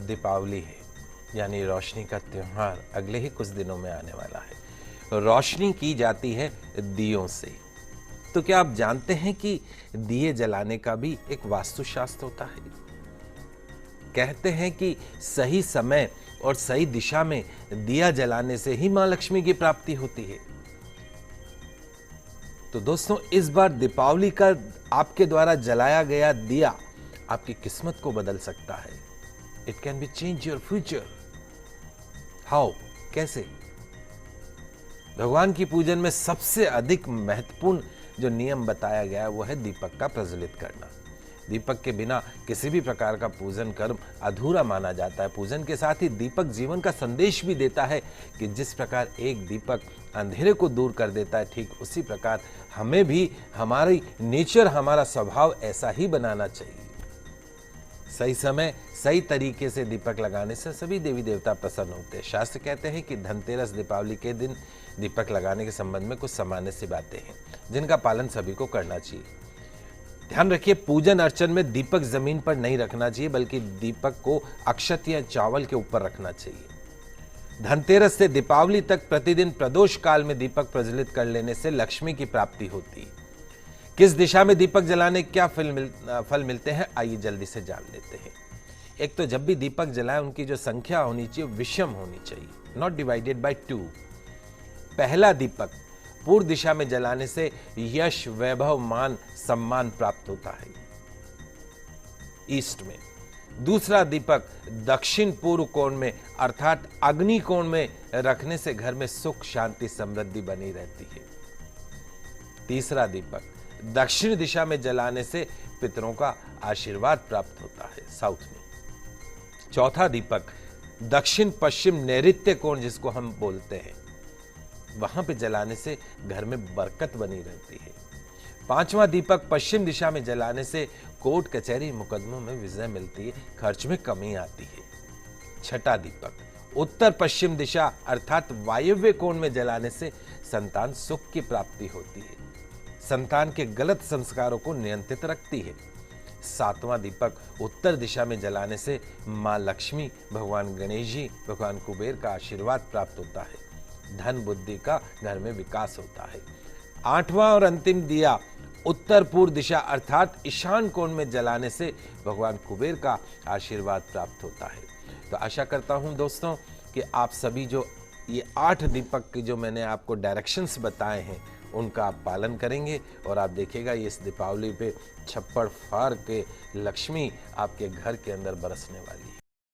दीपावली है, यानी रोशनी का त्योहार अगले ही कुछ दिनों में आने वाला है। रोशनी की जाती है दियों से। तो क्या आप जानते हैं कि दिए जलाने का भी एक वास्तुशास्त्र होता है? कहते हैं कि सही समय और सही दिशा में दिया जलाने से ही मां लक्ष्मी की प्राप्ति होती है। तो दोस्तों, इस बार दीपावली का आपके द्वारा जलाया गया दिया आपकी किस्मत को बदल सकता है। It can be change your future. How? कैसे? भगवान की पूजन में सबसे अधिक महत्वपूर्ण जो नियम बताया गया है वो है दीपक का प्रज्वलित करना। दीपक के बिना किसी भी प्रकार का पूजन कर्म अधूरा माना जाता है। पूजन के साथ ही दीपक जीवन का संदेश भी देता है कि जिस प्रकार एक दीपक अंधेरे को दूर कर देता है, ठीक उसी प्रकार हमें भी हमारी नेचर, हमारा स्वभाव ऐसा ही बनाना चाहिए। सही समय, सही तरीके से दीपक लगाने से सभी देवी देवता प्रसन्न होते हैं। शास्त्र कहते हैं कि धनतेरस, दीपावली के दिन दीपक लगाने के संबंध में कुछ सामान्य सी बातें हैं जिनका पालन सभी को करना चाहिए। ध्यान रखिए, पूजन अर्चन में दीपक जमीन पर नहीं रखना चाहिए, बल्कि दीपक को अक्षत या चावल के ऊपर रखना चाहिए। धनतेरस से दीपावली तक प्रतिदिन प्रदोष काल में दीपक प्रज्वलित कर लेने से लक्ष्मी की प्राप्ति होती है। किस दिशा में दीपक जलाने क्या फल मिलते हैं, आइए जल्दी से जान लेते हैं। एक तो जब भी दीपक जलाए उनकी जो संख्या होनी चाहिए विषम होनी चाहिए, नॉट डिवाइडेड बाय 2। पहला दीपक पूर्व दिशा में जलाने से यश, वैभव, मान, सम्मान प्राप्त होता है, ईस्ट में। दूसरा दीपक दक्षिण पूर्व कोण में अर्थात अग्नि कोण में रखने से घर में सुख, शांति, समृद्धि बनी रहती है। तीसरा दीपक दक्षिण दिशा में जलाने से पितरों का आशीर्वाद प्राप्त होता है, साउथ में। चौथा दीपक दक्षिण पश्चिम नैऋत्य कोण जिसको हम बोलते हैं, वहां पे जलाने से घर में बरकत बनी रहती है। पांचवा दीपक पश्चिम दिशा में जलाने से कोर्ट कचहरी मुकदमों में विजय मिलती है, खर्च में कमी आती है। छठा दीपक उत्तर पश्चिम दिशा अर्थात वायव्य कोण में जलाने से संतान सुख की प्राप्ति होती है, संतान के गलत संस्कारों को नियंत्रित रखती है। सातवां दीपक उत्तर दिशा में जलाने से मां लक्ष्मी, भगवान गणेश जी, भगवान कुबेर का आशीर्वाद प्राप्त होता है, धन बुद्धि का घर में विकास होता है। आठवां और अंतिम दिया उत्तर पूर्व दिशा अर्थात ईशान कोण में जलाने से भगवान कुबेर का आशीर्वाद प्राप्त होता है। तो आशा करता हूं दोस्तों कि आप सभी जो ये 8 दीपक की जो मैंने आपको डायरेक्शंस बताए हैं उनका आप पालन करेंगे और आप देखिएगा इस दीपावली पे छप्पड़ फाड़ के लक्ष्मी आपके घर के अंदर बरसने वाली है।